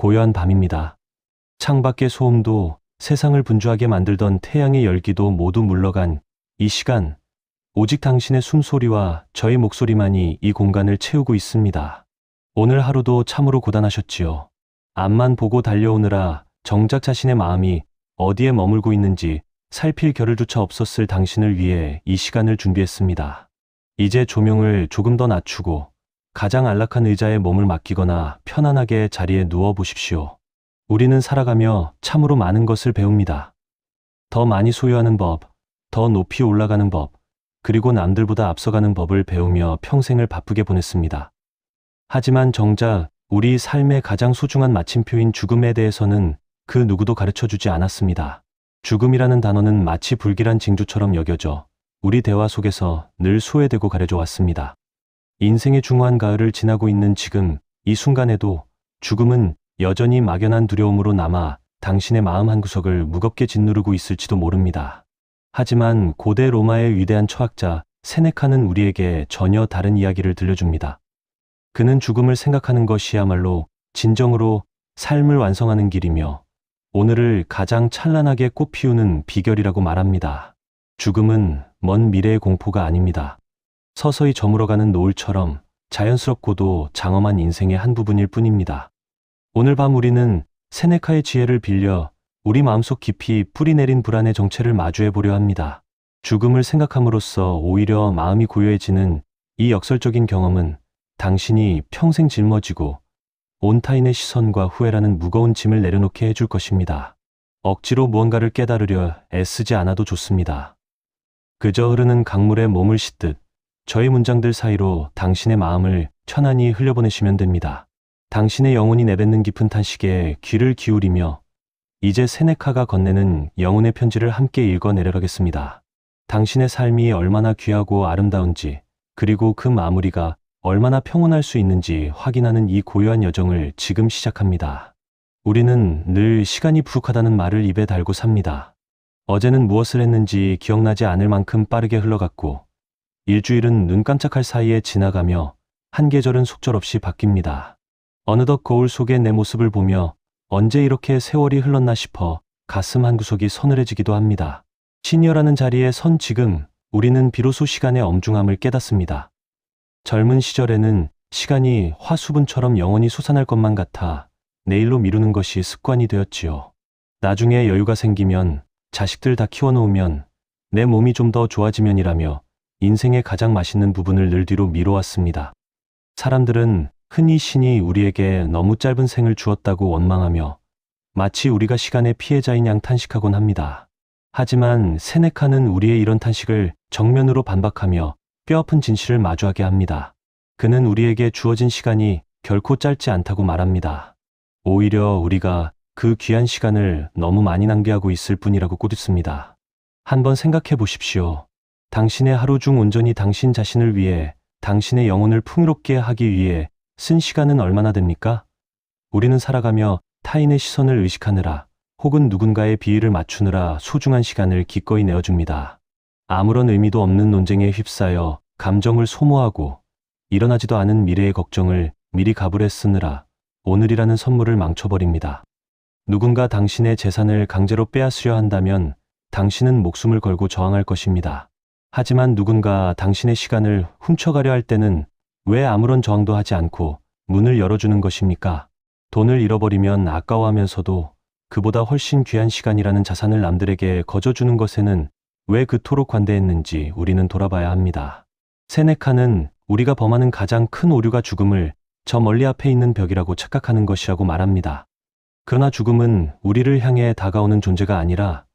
고요한 밤입니다. 창밖의 소음도 세상을 분주하게 만들던 태양의 열기도 모두 물러간 이 시간, 오직 당신의 숨소리와 저의 목소리만이 이 공간을 채우고 있습니다. 오늘 하루도 참으로 고단하셨지요. 앞만 보고 달려오느라 정작 자신의 마음이 어디에 머물고 있는지 살필 겨를조차 없었을 당신을 위해 이 시간을 준비했습니다. 이제 조명을 조금 더 낮추고 가장 안락한 의자에 몸을 맡기거나 편안하게 자리에 누워 보십시오. 우리는 살아가며 참으로 많은 것을 배웁니다. 더 많이 소유하는 법, 더 높이 올라가는 법, 그리고 남들보다 앞서가는 법을 배우며 평생을 바쁘게 보냈습니다. 하지만 정작 우리 삶의 가장 소중한 마침표인 죽음에 대해서는 그 누구도 가르쳐주지 않았습니다. 죽음이라는 단어는 마치 불길한 징조처럼 여겨져 우리 대화 속에서 늘 소외되고 가려져 왔습니다. 인생의 중후한 가을을 지나고 있는 지금 이 순간에도 죽음은 여전히 막연한 두려움으로 남아 당신의 마음 한구석을 무겁게 짓누르고 있을지도 모릅니다. 하지만 고대 로마의 위대한 철학자 세네카는 우리에게 전혀 다른 이야기를 들려줍니다. 그는 죽음을 생각하는 것이야말로 진정으로 삶을 완성하는 길이며 오늘을 가장 찬란하게 꽃피우는 비결이라고 말합니다. 죽음은 먼 미래의 공포가 아닙니다. 서서히 저물어가는 노을처럼 자연스럽고도 장엄한 인생의 한 부분일 뿐입니다. 오늘 밤 우리는 세네카의 지혜를 빌려 우리 마음속 깊이 뿌리내린 불안의 정체를 마주해 보려 합니다. 죽음을 생각함으로써 오히려 마음이 고요해지는 이 역설적인 경험은 당신이 평생 짊어지고 온 타인의 시선과 후회라는 무거운 짐을 내려놓게 해줄 것입니다. 억지로 무언가를 깨달으려 애쓰지 않아도 좋습니다. 그저 흐르는 강물에 몸을 싣듯 저의 문장들 사이로 당신의 마음을 편안히 흘려보내시면 됩니다. 당신의 영혼이 내뱉는 깊은 탄식에 귀를 기울이며 이제 세네카가 건네는 영혼의 편지를 함께 읽어내려가겠습니다. 당신의 삶이 얼마나 귀하고 아름다운지, 그리고 그 마무리가 얼마나 평온할 수 있는지 확인하는 이 고요한 여정을 지금 시작합니다. 우리는 늘 시간이 부족하다는 말을 입에 달고 삽니다. 어제는 무엇을 했는지 기억나지 않을 만큼 빠르게 흘러갔고, 일주일은 눈 깜짝할 사이에 지나가며 한 계절은 속절없이 바뀝니다. 어느덧 거울 속의 내 모습을 보며 언제 이렇게 세월이 흘렀나 싶어 가슴 한구석이 서늘해지기도 합니다. 시니어라는 자리에 선 지금 우리는 비로소 시간의 엄중함을 깨닫습니다. 젊은 시절에는 시간이 화수분처럼 영원히 솟아날 것만 같아 내일로 미루는 것이 습관이 되었지요. 나중에 여유가 생기면, 자식들 다 키워놓으면, 내 몸이 좀 더 좋아지면이라며 인생의 가장 맛있는 부분을 늘 뒤로 미뤄왔습니다. 사람들은 흔히 신이 우리에게 너무 짧은 생을 주었다고 원망하며 마치 우리가 시간의 피해자인 양 탄식하곤 합니다. 하지만 세네카는 우리의 이런 탄식을 정면으로 반박하며 뼈아픈 진실을 마주하게 합니다. 그는 우리에게 주어진 시간이 결코 짧지 않다고 말합니다. 오히려 우리가 그 귀한 시간을 너무 많이 낭비하고 있을 뿐이라고 꾸짖습니다. 한번 생각해 보십시오. 당신의 하루 중 온전히 당신 자신을 위해, 당신의 영혼을 풍요롭게 하기 위해 쓴 시간은 얼마나 됩니까? 우리는 살아가며 타인의 시선을 의식하느라 혹은 누군가의 비위를 맞추느라 소중한 시간을 기꺼이 내어줍니다. 아무런 의미도 없는 논쟁에 휩싸여 감정을 소모하고 일어나지도 않은 미래의 걱정을 미리 가불해 쓰느라 오늘이라는 선물을 망쳐버립니다. 누군가 당신의 재산을 강제로 빼앗으려 한다면 당신은 목숨을 걸고 저항할 것입니다. 하지만 누군가 당신의 시간을 훔쳐가려 할 때는 왜 아무런 저항도 하지 않고 문을 열어주는 것입니까? 돈을 잃어버리면 아까워하면서도 그보다 훨씬 귀한 시간이라는 자산을 남들에게 거저주는 것에는 왜 그토록 관대했는지 우리는 돌아봐야 합니다. 세네카는 우리가 범하는 가장 큰 오류가 죽음을 저 멀리 앞에 있는 벽이라고 착각하는 것이라고 말합니다. 그러나 죽음은 우리를 향해 다가오는 존재가 아니라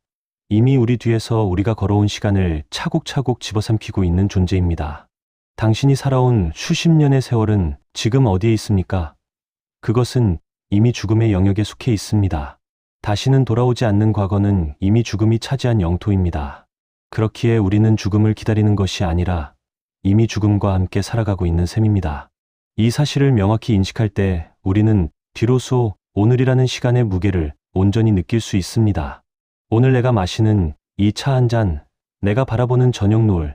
이미 우리 뒤에서 우리가 걸어온 시간을 차곡차곡 집어삼키고 있는 존재입니다. 당신이 살아온 수십 년의 세월은 지금 어디에 있습니까? 그것은 이미 죽음의 영역에 속해 있습니다. 다시는 돌아오지 않는 과거는 이미 죽음이 차지한 영토입니다. 그렇기에 우리는 죽음을 기다리는 것이 아니라 이미 죽음과 함께 살아가고 있는 셈입니다. 이 사실을 명확히 인식할 때 우리는 비로소 오늘이라는 시간의 무게를 온전히 느낄 수 있습니다. 오늘 내가 마시는 이 차 한 잔, 내가 바라보는 저녁 노을,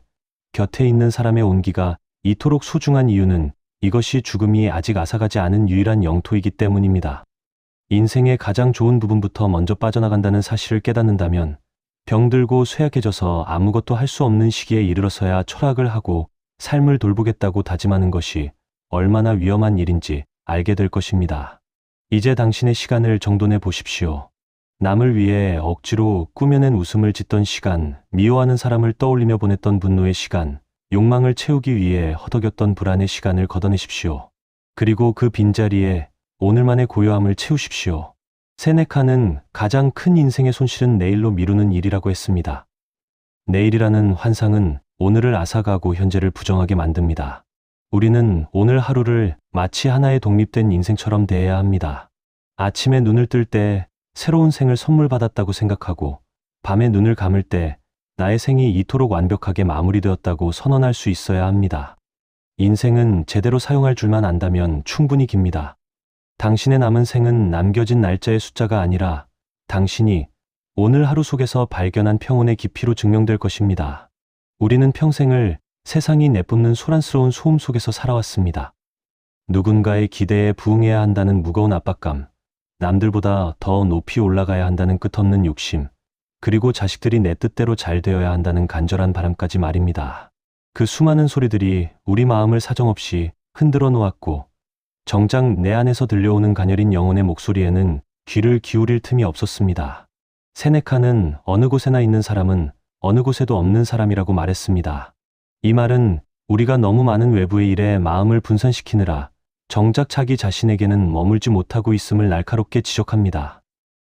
곁에 있는 사람의 온기가 이토록 소중한 이유는 이것이 죽음이 아직 앗아가지 않은 유일한 영토이기 때문입니다. 인생의 가장 좋은 부분부터 먼저 빠져나간다는 사실을 깨닫는다면 병들고 쇠약해져서 아무것도 할 수 없는 시기에 이르러서야 철학을 하고 삶을 돌보겠다고 다짐하는 것이 얼마나 위험한 일인지 알게 될 것입니다. 이제 당신의 시간을 정돈해 보십시오. 남을 위해 억지로 꾸며낸 웃음을 짓던 시간, 미워하는 사람을 떠올리며 보냈던 분노의 시간, 욕망을 채우기 위해 허덕였던 불안의 시간을 걷어내십시오. 그리고 그 빈자리에 오늘만의 고요함을 채우십시오. 세네카는 가장 큰 인생의 손실은 내일로 미루는 일이라고 했습니다. 내일이라는 환상은 오늘을 앗아가고 현재를 부정하게 만듭니다. 우리는 오늘 하루를 마치 하나의 독립된 인생처럼 대해야 합니다. 아침에 눈을 뜰 때 새로운 생을 선물 받았다고 생각하고 밤에 눈을 감을 때 나의 생이 이토록 완벽하게 마무리되었다고 선언할 수 있어야 합니다. 인생은 제대로 사용할 줄만 안다면 충분히 깁니다. 당신의 남은 생은 남겨진 날짜의 숫자가 아니라 당신이 오늘 하루 속에서 발견한 평온의 깊이로 증명될 것입니다. 우리는 평생을 세상이 내뿜는 소란스러운 소음 속에서 살아왔습니다. 누군가의 기대에 부응해야 한다는 무거운 압박감, 남들보다 더 높이 올라가야 한다는 끝없는 욕심, 그리고 자식들이 내 뜻대로 잘 되어야 한다는 간절한 바람까지 말입니다. 그 수많은 소리들이 우리 마음을 사정없이 흔들어 놓았고 정작 내 안에서 들려오는 가녀린 영혼의 목소리에는 귀를 기울일 틈이 없었습니다. 세네카는 어느 곳에나 있는 사람은 어느 곳에도 없는 사람이라고 말했습니다. 이 말은 우리가 너무 많은 외부의 일에 마음을 분산시키느라 정작 자기 자신에게는 머물지 못하고 있음을 날카롭게 지적합니다.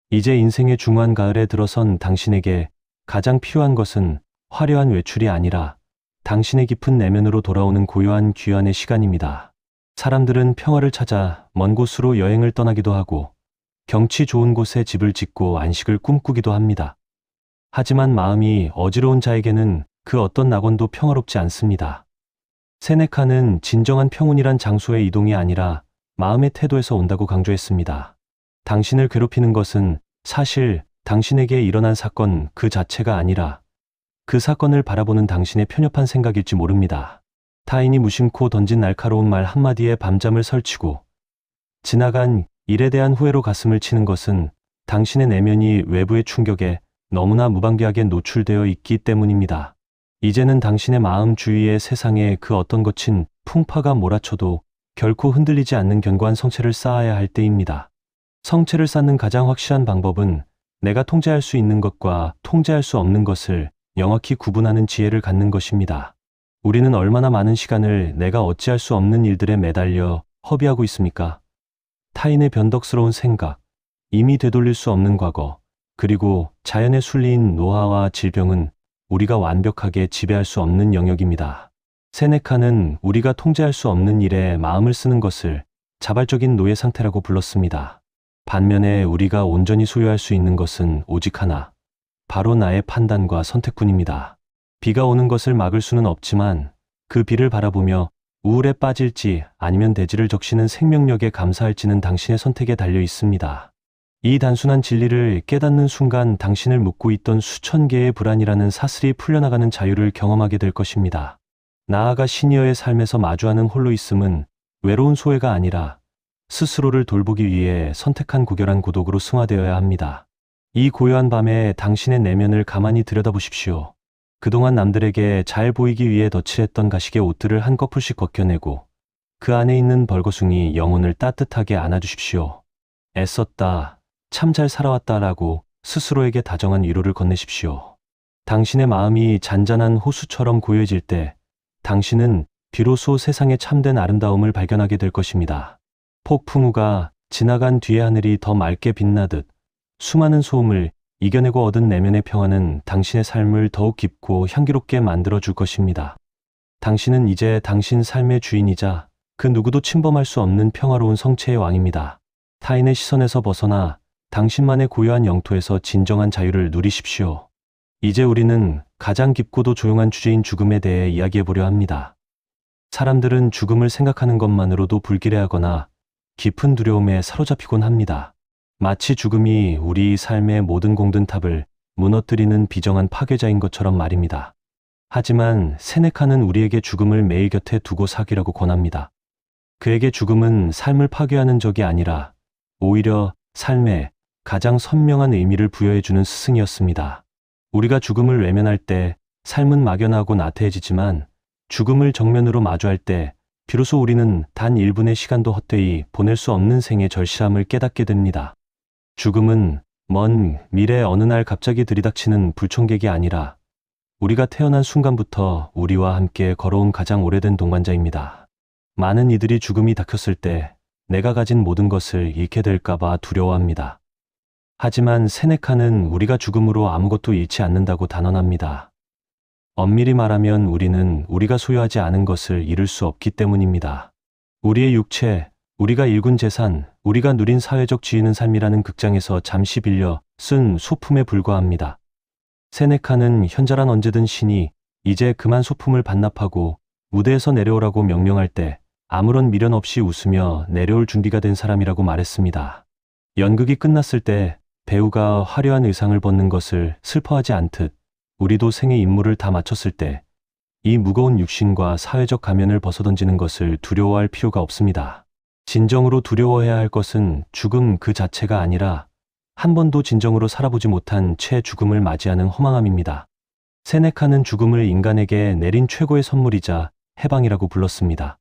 이제 인생의 중후한 가을에 들어선 당신에게 가장 필요한 것은 화려한 외출이 아니라 당신의 깊은 내면으로 돌아오는 고요한 귀환의 시간입니다. 사람들은 평화를 찾아 먼 곳으로 여행을 떠나기도 하고 경치 좋은 곳에 집을 짓고 안식을 꿈꾸기도 합니다. 하지만 마음이 어지러운 자에게는 그 어떤 낙원도 평화롭지 않습니다. 세네카는 진정한 평온이란 장소의 이동이 아니라 마음의 태도에서 온다고 강조했습니다. 당신을 괴롭히는 것은 사실 당신에게 일어난 사건 그 자체가 아니라 그 사건을 바라보는 당신의 편협한 생각일지 모릅니다. 타인이 무심코 던진 날카로운 말 한마디에 밤잠을 설치고 지나간 일에 대한 후회로 가슴을 치는 것은 당신의 내면이 외부의 충격에 너무나 무방비하게 노출되어 있기 때문입니다. 이제는 당신의 마음 주위의 세상에 그 어떤 거친 풍파가 몰아쳐도 결코 흔들리지 않는 견고한 성체를 쌓아야 할 때입니다. 성체를 쌓는 가장 확실한 방법은 내가 통제할 수 있는 것과 통제할 수 없는 것을 명확히 구분하는 지혜를 갖는 것입니다. 우리는 얼마나 많은 시간을 내가 어찌할 수 없는 일들에 매달려 허비하고 있습니까? 타인의 변덕스러운 생각, 이미 되돌릴 수 없는 과거, 그리고 자연에 순리인 노화와 질병은 우리가 완벽하게 지배할 수 없는 영역입니다. 세네카는 우리가 통제할 수 없는 일에 마음을 쓰는 것을 자발적인 노예 상태라고 불렀습니다. 반면에 우리가 온전히 소유할 수 있는 것은 오직 하나, 바로 나의 판단과 선택뿐입니다. 비가 오는 것을 막을 수는 없지만 그 비를 바라보며 우울에 빠질지 아니면 대지를 적시는 생명력에 감사할지는 당신의 선택에 달려 있습니다. 이 단순한 진리를 깨닫는 순간 당신을 묶고 있던 수천 개의 불안이라는 사슬이 풀려나가는 자유를 경험하게 될 것입니다. 나아가 시니어의 삶에서 마주하는 홀로 있음은 외로운 소외가 아니라 스스로를 돌보기 위해 선택한 고결한 고독으로 승화되어야 합니다. 이 고요한 밤에 당신의 내면을 가만히 들여다보십시오. 그동안 남들에게 잘 보이기 위해 덧칠했던 가식의 옷들을 한꺼풀씩 벗겨내고 그 안에 있는 벌거숭이 영혼을 따뜻하게 안아주십시오. 애썼다. 참 잘 살아왔다라고 스스로에게 다정한 위로를 건네십시오. 당신의 마음이 잔잔한 호수처럼 고요해질 때 당신은 비로소 세상의 참된 아름다움을 발견하게 될 것입니다. 폭풍 후가 지나간 뒤에 하늘이 더 맑게 빛나듯 수많은 소음을 이겨내고 얻은 내면의 평화는 당신의 삶을 더욱 깊고 향기롭게 만들어 줄 것입니다. 당신은 이제 당신 삶의 주인이자 그 누구도 침범할 수 없는 평화로운 성체의 왕입니다. 타인의 시선에서 벗어나 당신만의 고요한 영토에서 진정한 자유를 누리십시오. 이제 우리는 가장 깊고도 조용한 주제인 죽음에 대해 이야기해보려 합니다. 사람들은 죽음을 생각하는 것만으로도 불길해하거나 깊은 두려움에 사로잡히곤 합니다. 마치 죽음이 우리 삶의 모든 공든탑을 무너뜨리는 비정한 파괴자인 것처럼 말입니다. 하지만 세네카는 우리에게 죽음을 매일 곁에 두고 사귀라고 권합니다. 그에게 죽음은 삶을 파괴하는 적이 아니라 오히려 삶에 가장 선명한 의미를 부여해주는 스승이었습니다. 우리가 죽음을 외면할 때 삶은 막연하고 나태해지지만 죽음을 정면으로 마주할 때 비로소 우리는 단 1분의 시간도 헛되이 보낼 수 없는 생의 절실함을 깨닫게 됩니다. 죽음은 먼 미래 어느 날 갑자기 들이닥치는 불청객이 아니라 우리가 태어난 순간부터 우리와 함께 걸어온 가장 오래된 동반자입니다. 많은 이들이 죽음이 닥쳤을 때 내가 가진 모든 것을 잃게 될까봐 두려워합니다. 하지만 세네카는 우리가 죽음으로 아무것도 잃지 않는다고 단언합니다. 엄밀히 말하면 우리는 우리가 소유하지 않은 것을 잃을 수 없기 때문입니다. 우리의 육체, 우리가 일군 재산, 우리가 누린 사회적 지위는 삶이라는 극장에서 잠시 빌려 쓴 소품에 불과합니다. 세네카는 현자란 언제든 신이 이제 그만 소품을 반납하고 무대에서 내려오라고 명령할 때 아무런 미련 없이 웃으며 내려올 준비가 된 사람이라고 말했습니다. 연극이 끝났을 때 배우가 화려한 의상을 벗는 것을 슬퍼하지 않듯 우리도 생의 임무를 다 마쳤을 때 이 무거운 육신과 사회적 가면을 벗어던지는 것을 두려워할 필요가 없습니다. 진정으로 두려워해야 할 것은 죽음 그 자체가 아니라 한 번도 진정으로 살아보지 못한 채 죽음을 맞이하는 허망함입니다. 세네카는 죽음을 인간에게 내린 최고의 선물이자 해방이라고 불렀습니다.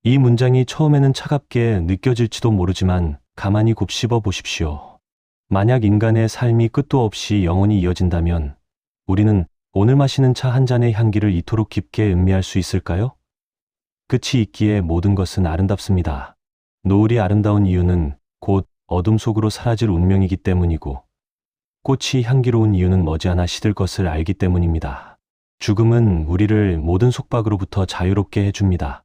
이 문장이 처음에는 차갑게 느껴질지도 모르지만 가만히 곱씹어 보십시오. 만약 인간의 삶이 끝도 없이 영원히 이어진다면 우리는 오늘 마시는 차 한 잔의 향기를 이토록 깊게 음미할 수 있을까요? 끝이 있기에 모든 것은 아름답습니다. 노을이 아름다운 이유는 곧 어둠 속으로 사라질 운명이기 때문이고 꽃이 향기로운 이유는 머지않아 시들 것을 알기 때문입니다. 죽음은 우리를 모든 속박으로부터 자유롭게 해줍니다.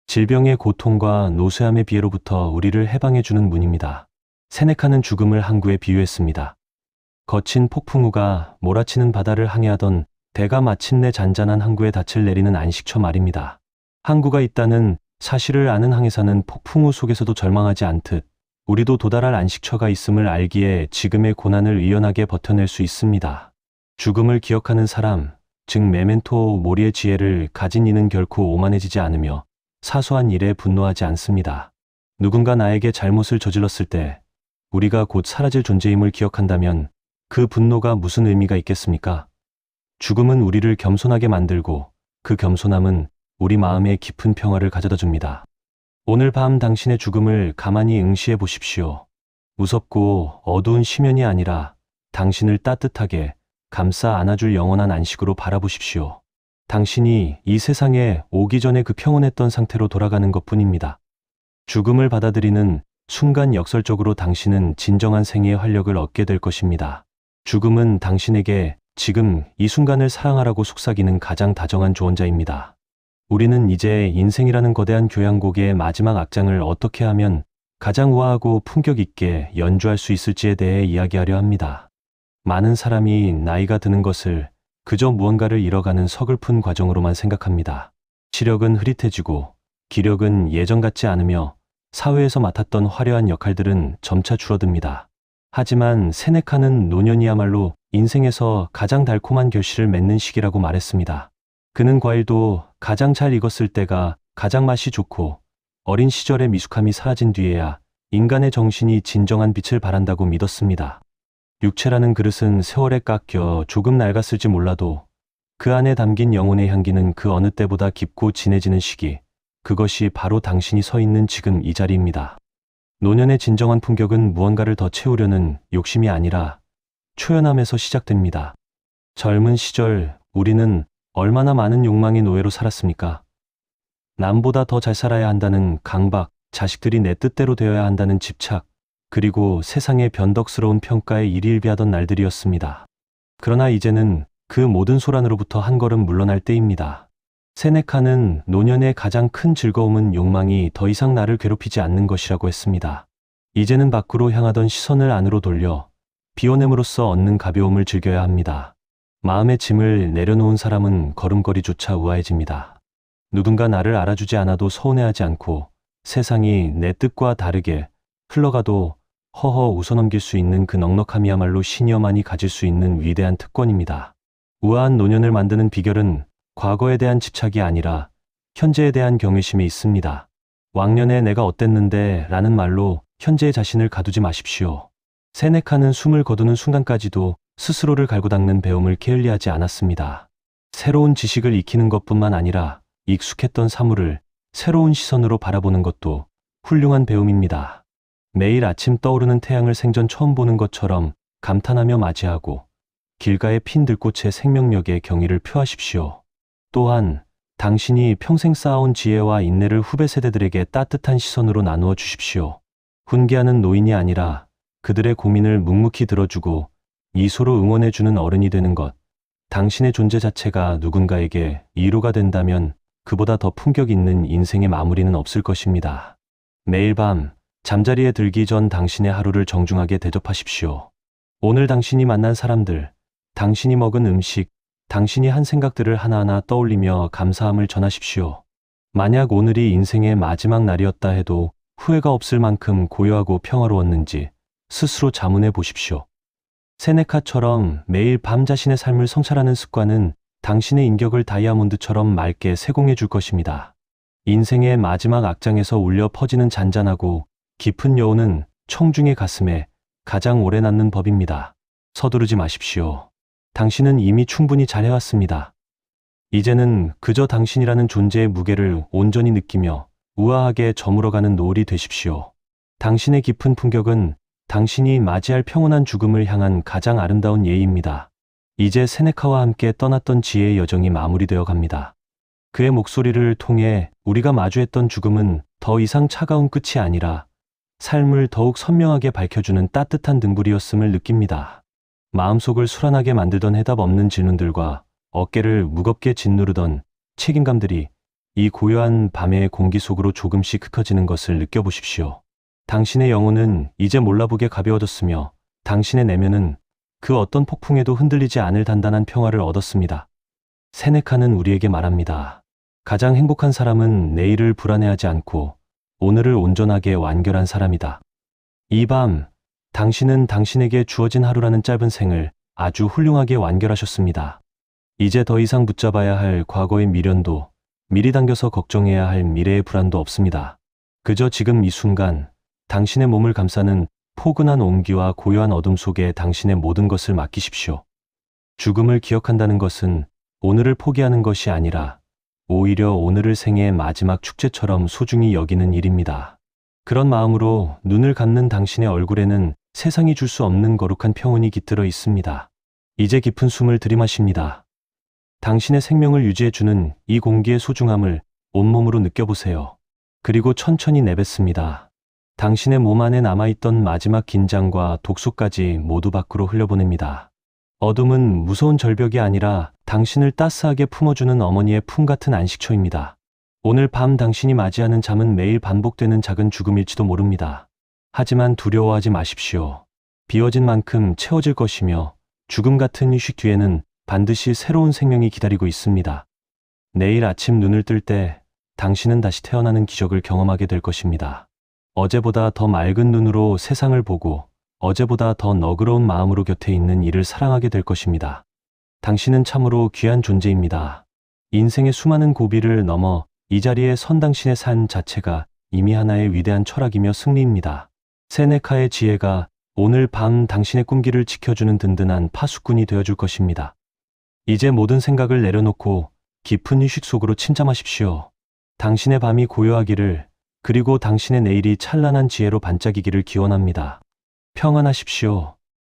질병의 고통과 노쇠함의 비애로부터 우리를 해방해주는 문입니다. 세네카는 죽음을 항구에 비유했습니다. 거친 폭풍우가 몰아치는 바다를 항해하던 배가 마침내 잔잔한 항구에 닻을 내리는 안식처 말입니다. 항구가 있다는 사실을 아는 항해사는 폭풍우 속에서도 절망하지 않듯 우리도 도달할 안식처가 있음을 알기에 지금의 고난을 의연하게 버텨낼 수 있습니다. 죽음을 기억하는 사람, 즉 메멘토 모리의 지혜를 가진 이는 결코 오만해지지 않으며 사소한 일에 분노하지 않습니다. 누군가 나에게 잘못을 저질렀을 때 우리가 곧 사라질 존재임을 기억한다면 그 분노가 무슨 의미가 있겠습니까? 죽음은 우리를 겸손하게 만들고 그 겸손함은 우리 마음에 깊은 평화를 가져다 줍니다. 오늘 밤 당신의 죽음을 가만히 응시해 보십시오. 무섭고 어두운 심연이 아니라 당신을 따뜻하게 감싸 안아줄 영원한 안식으로 바라보십시오. 당신이 이 세상에 오기 전에 그 평온했던 상태로 돌아가는 것뿐입니다. 죽음을 받아들이는 순간 역설적으로 당신은 진정한 생애의 활력을 얻게 될 것입니다. 죽음은 당신에게 지금 이 순간을 사랑하라고 속삭이는 가장 다정한 조언자입니다. 우리는 이제 인생이라는 거대한 교향곡의 마지막 악장을 어떻게 하면 가장 우아하고 품격 있게 연주할 수 있을지에 대해 이야기하려 합니다. 많은 사람이 나이가 드는 것을 그저 무언가를 잃어가는 서글픈 과정으로만 생각합니다. 시력은 흐릿해지고 기력은 예전 같지 않으며 사회에서 맡았던 화려한 역할들은 점차 줄어듭니다. 하지만 세네카는 노년이야말로 인생에서 가장 달콤한 결실을 맺는 시기라고 말했습니다. 그는 과일도 가장 잘 익었을 때가 가장 맛이 좋고 어린 시절의 미숙함이 사라진 뒤에야 인간의 정신이 진정한 빛을 발한다고 믿었습니다. 육체라는 그릇은 세월에 깎여 조금 낡았을지 몰라도 그 안에 담긴 영혼의 향기는 그 어느 때보다 깊고 진해지는 시기, 그것이 바로 당신이 서 있는 지금 이 자리입니다. 노년의 진정한 품격은 무언가를 더 채우려는 욕심이 아니라 초연함에서 시작됩니다. 젊은 시절 우리는 얼마나 많은 욕망의 노예로 살았습니까? 남보다 더 잘 살아야 한다는 강박, 자식들이 내 뜻대로 되어야 한다는 집착, 그리고 세상의 변덕스러운 평가에 일희일비하던 날들이었습니다. 그러나 이제는 그 모든 소란으로부터 한 걸음 물러날 때입니다. 세네카는 노년의 가장 큰 즐거움은 욕망이 더 이상 나를 괴롭히지 않는 것이라고 했습니다. 이제는 밖으로 향하던 시선을 안으로 돌려 비워냄으로써 얻는 가벼움을 즐겨야 합니다. 마음의 짐을 내려놓은 사람은 걸음걸이조차 우아해집니다. 누군가 나를 알아주지 않아도 서운해하지 않고 세상이 내 뜻과 다르게 흘러가도 허허 웃어넘길 수 있는 그 넉넉함이야말로 시니어만이 가질 수 있는 위대한 특권입니다. 우아한 노년을 만드는 비결은 과거에 대한 집착이 아니라 현재에 대한 경외심에 있습니다. 왕년에 내가 어땠는데 라는 말로 현재의 자신을 가두지 마십시오. 세네카는 숨을 거두는 순간까지도 스스로를 갈고 닦는 배움을 게을리하지 않았습니다. 새로운 지식을 익히는 것뿐만 아니라 익숙했던 사물을 새로운 시선으로 바라보는 것도 훌륭한 배움입니다. 매일 아침 떠오르는 태양을 생전 처음 보는 것처럼 감탄하며 맞이하고 길가의 핀 들꽃의 생명력에 경의를 표하십시오. 또한 당신이 평생 쌓아온 지혜와 인내를 후배 세대들에게 따뜻한 시선으로 나누어 주십시오. 훈계하는 노인이 아니라 그들의 고민을 묵묵히 들어주고 미소로 응원해주는 어른이 되는 것. 당신의 존재 자체가 누군가에게 위로가 된다면 그보다 더 품격 있는 인생의 마무리는 없을 것입니다. 매일 밤 잠자리에 들기 전 당신의 하루를 정중하게 대접하십시오. 오늘 당신이 만난 사람들, 당신이 먹은 음식, 당신이 한 생각들을 하나하나 떠올리며 감사함을 전하십시오. 만약 오늘이 인생의 마지막 날이었다 해도 후회가 없을 만큼 고요하고 평화로웠는지 스스로 자문해 보십시오. 세네카처럼 매일 밤 자신의 삶을 성찰하는 습관은 당신의 인격을 다이아몬드처럼 맑게 세공해 줄 것입니다. 인생의 마지막 악장에서 울려 퍼지는 잔잔하고 깊은 여운은 청중의 가슴에 가장 오래 남는 법입니다. 서두르지 마십시오. 당신은 이미 충분히 잘해왔습니다. 이제는 그저 당신이라는 존재의 무게를 온전히 느끼며 우아하게 저물어가는 노을이 되십시오. 당신의 깊은 품격은 당신이 맞이할 평온한 죽음을 향한 가장 아름다운 예의입니다. 이제 세네카와 함께 떠났던 지혜의 여정이 마무리되어 갑니다. 그의 목소리를 통해 우리가 마주했던 죽음은 더 이상 차가운 끝이 아니라 삶을 더욱 선명하게 밝혀주는 따뜻한 등불이었음을 느낍니다. 마음속을 술안하게 만들던 해답 없는 질문들과 어깨를 무겁게 짓누르던 책임감들이 이 고요한 밤의 공기 속으로 조금씩 흩어지는 것을 느껴보십시오. 당신의 영혼은 이제 몰라보게 가벼워졌으며 당신의 내면은 그 어떤 폭풍에도 흔들리지 않을 단단한 평화를 얻었습니다. 세네카는 우리에게 말합니다. 가장 행복한 사람은 내일을 불안해하지 않고 오늘을 온전하게 완결한 사람이다. 이 밤, 당신은 당신에게 주어진 하루라는 짧은 생을 아주 훌륭하게 완결하셨습니다. 이제 더 이상 붙잡아야 할 과거의 미련도 미리 당겨서 걱정해야 할 미래의 불안도 없습니다. 그저 지금 이 순간 당신의 몸을 감싸는 포근한 온기와 고요한 어둠 속에 당신의 모든 것을 맡기십시오. 죽음을 기억한다는 것은 오늘을 포기하는 것이 아니라 오히려 오늘을 생애의 마지막 축제처럼 소중히 여기는 일입니다. 그런 마음으로 눈을 감는 당신의 얼굴에는 세상이 줄 수 없는 거룩한 평온이 깃들어 있습니다. 이제 깊은 숨을 들이마십니다. 당신의 생명을 유지해주는 이 공기의 소중함을 온몸으로 느껴보세요. 그리고 천천히 내뱉습니다. 당신의 몸 안에 남아있던 마지막 긴장과 독소까지 모두 밖으로 흘려보냅니다. 어둠은 무서운 절벽이 아니라 당신을 따스하게 품어주는 어머니의 품 같은 안식처입니다. 오늘 밤 당신이 맞이하는 잠은 매일 반복되는 작은 죽음일지도 모릅니다. 하지만 두려워하지 마십시오. 비워진 만큼 채워질 것이며 죽음 같은 휴식 뒤에는 반드시 새로운 생명이 기다리고 있습니다. 내일 아침 눈을 뜰 때 당신은 다시 태어나는 기적을 경험하게 될 것입니다. 어제보다 더 맑은 눈으로 세상을 보고 어제보다 더 너그러운 마음으로 곁에 있는 이를 사랑하게 될 것입니다. 당신은 참으로 귀한 존재입니다. 인생의 수많은 고비를 넘어 이 자리에 선 당신의 삶 자체가 이미 하나의 위대한 철학이며 승리입니다. 세네카의 지혜가 오늘 밤 당신의 꿈길을 지켜주는 든든한 파수꾼이 되어줄 것입니다. 이제 모든 생각을 내려놓고 깊은 휴식 속으로 침잠하십시오. 당신의 밤이 고요하기를, 그리고 당신의 내일이 찬란한 지혜로 반짝이기를 기원합니다. 평안하십시오.